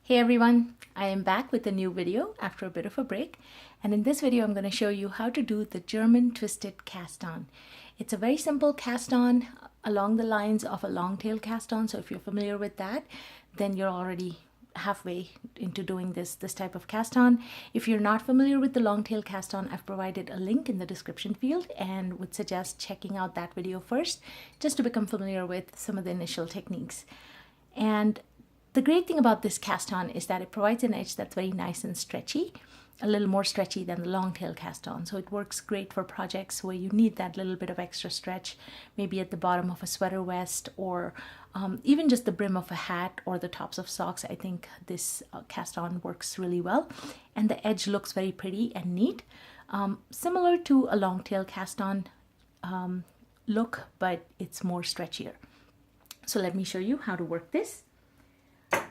Hey everyone, I am back with a new video after a bit of a break, and in this video I'm going to show you how to do the German twisted cast on. It's a very simple cast on along the lines of a long tail cast on, so if you're familiar with that, then you're already halfway into doing this type of cast on. If you're not familiar with the long tail cast on, I've provided a link in the description field and would suggest checking out that video first just to become familiar with some of the initial techniques. And the great thing about this cast on is that it provides an edge that's very nice and stretchy, a little more stretchy than the long tail cast on. So it works great for projects where you need that little bit of extra stretch, maybe at the bottom of a sweater vest or even just the brim of a hat or the tops of socks. I think this cast on works really well, and the edge looks very pretty and neat, similar to a long tail cast on look, but it's more stretchier. So let me show you how to work this.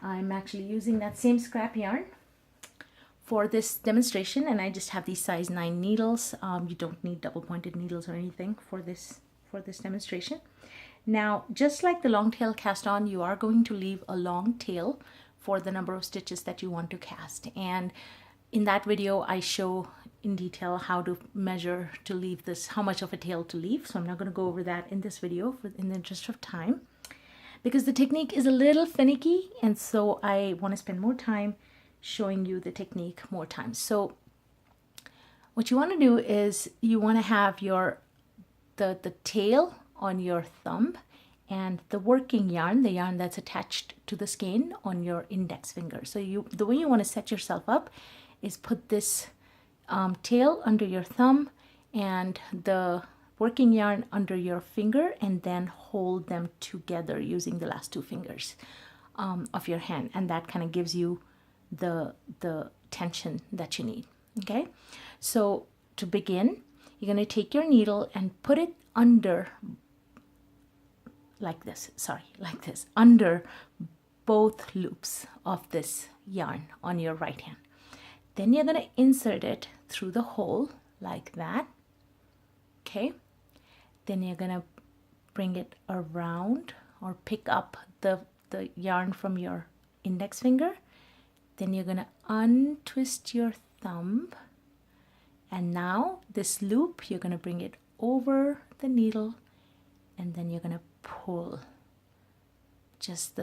I'm actually using that same scrap yarn for this demonstration, and I just have these size 9 needles. You don't need double pointed needles or anything for this demonstration. Now, just like the long tail cast on, you are going to leave a long tail for the number of stitches that you want to cast, and in that video I show in detail how to measure to leave this, how much of a tail to leave. So I'm not going to go over that in this video in the interest of time, because the technique is a little finicky, and so I want to spend more time showing you the technique more times. So what you want to do is you want to have the tail on your thumb and the working yarn, the yarn that's attached to the skein, on your index finger. So the way you want to set yourself up is put this tail under your thumb and the working yarn under your finger, and then hold them together using the last two fingers of your hand, and that kind of gives you the tension that you need. Okay, so to begin, you're going to take your needle and put it under like this, under both loops of this yarn on your right hand. Then you're going to insert it through the hole like that. Okay, then you're going to bring it around or pick up the yarn from your index finger. Then you're going to untwist your thumb, and now this loop, you're going to bring it over the needle, and then you're going to pull just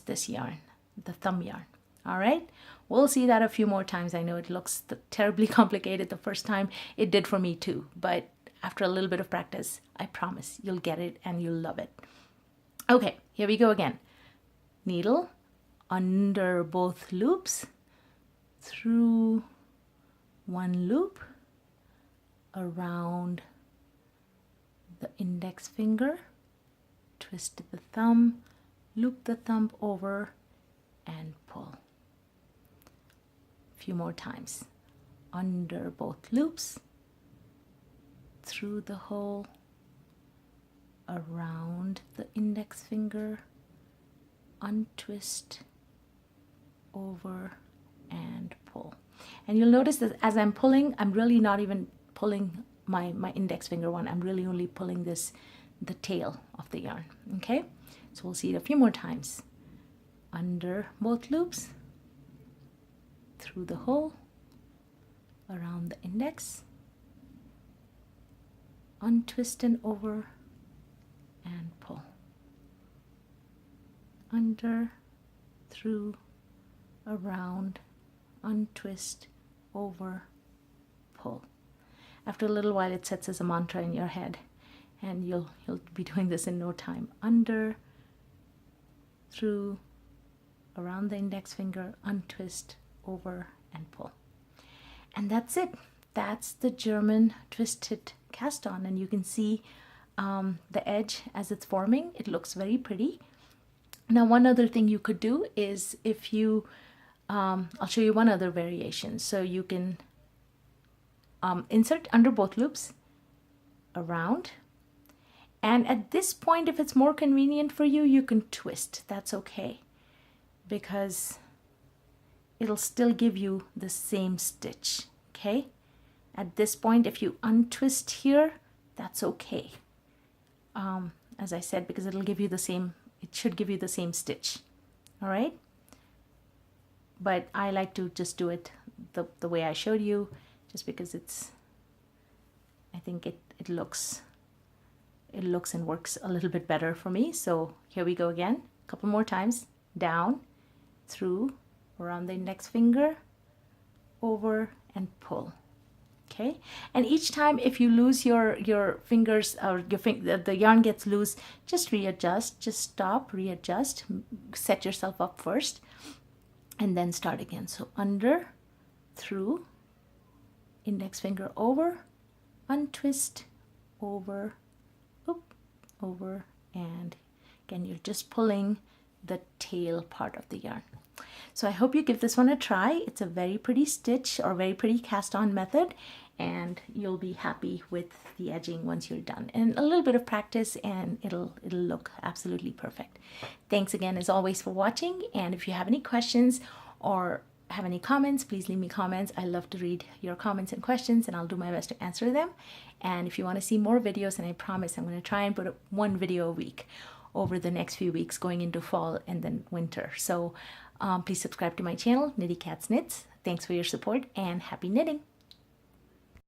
this yarn, the thumb yarn. All right, we'll see that a few more times. I know it looks terribly complicated the first time. It did for me too, but after a little bit of practice, I promise you'll get it and you'll love it. Okay, here we go again. Needle under both loops, through one loop, around the index finger, twist the thumb, loop the thumb over, and pull. A few more times. Under both loops, through the hole, around the index finger, untwist, over, and pull. And you'll notice that as I'm pulling, I'm really not even pulling my index finger one. I'm really only pulling the tail of the yarn. Okay, so we'll see it a few more times. Under both loops, through the hole, around the index, untwist and over, and pull. Under, through, around, untwist, over, pull. After a little while, it sets as a mantra in your head, and you'll be doing this in no time. Under, through, around the index finger, untwist, over, and pull. And that's it. That's the German twisted cast on, and you can see the edge as it's forming. It looks very pretty. Now, one other thing you could do is, if you I'll show you one other variation. So you can insert under both loops, around, and at this point, if it's more convenient for you, you can twist. That's okay, because it'll still give you the same stitch. Okay, at this point, if you untwist here, that's okay, as I said, because it'll give you the same, it should give you the same stitch. All right, but I like to just do it the way I showed you, just because I think it looks and works a little bit better for me. So here we go again, a couple more times, down, through, around the index finger, over, and pull. Okay, and each time if you lose your fingers, or the yarn gets loose, just readjust, just stop, readjust, set yourself up first, and then start again. So under, through, index finger over, untwist, over, oop, over, and again you're just pulling the tail part of the yarn. So I hope you give this one a try. It's a very pretty stitch, or very pretty cast on method, and you'll be happy with the edging once you're done. And a little bit of practice and it'll look absolutely perfect. Thanks again as always for watching, and if you have any questions or have any comments, please leave me comments. I love to read your comments and questions, and I'll do my best to answer them. And if you want to see more videos, and I promise I'm going to try and put up one video a week over the next few weeks going into fall and then winter. So please subscribe to my channel, Knittycat's Knits. Thanks for your support, and happy knitting!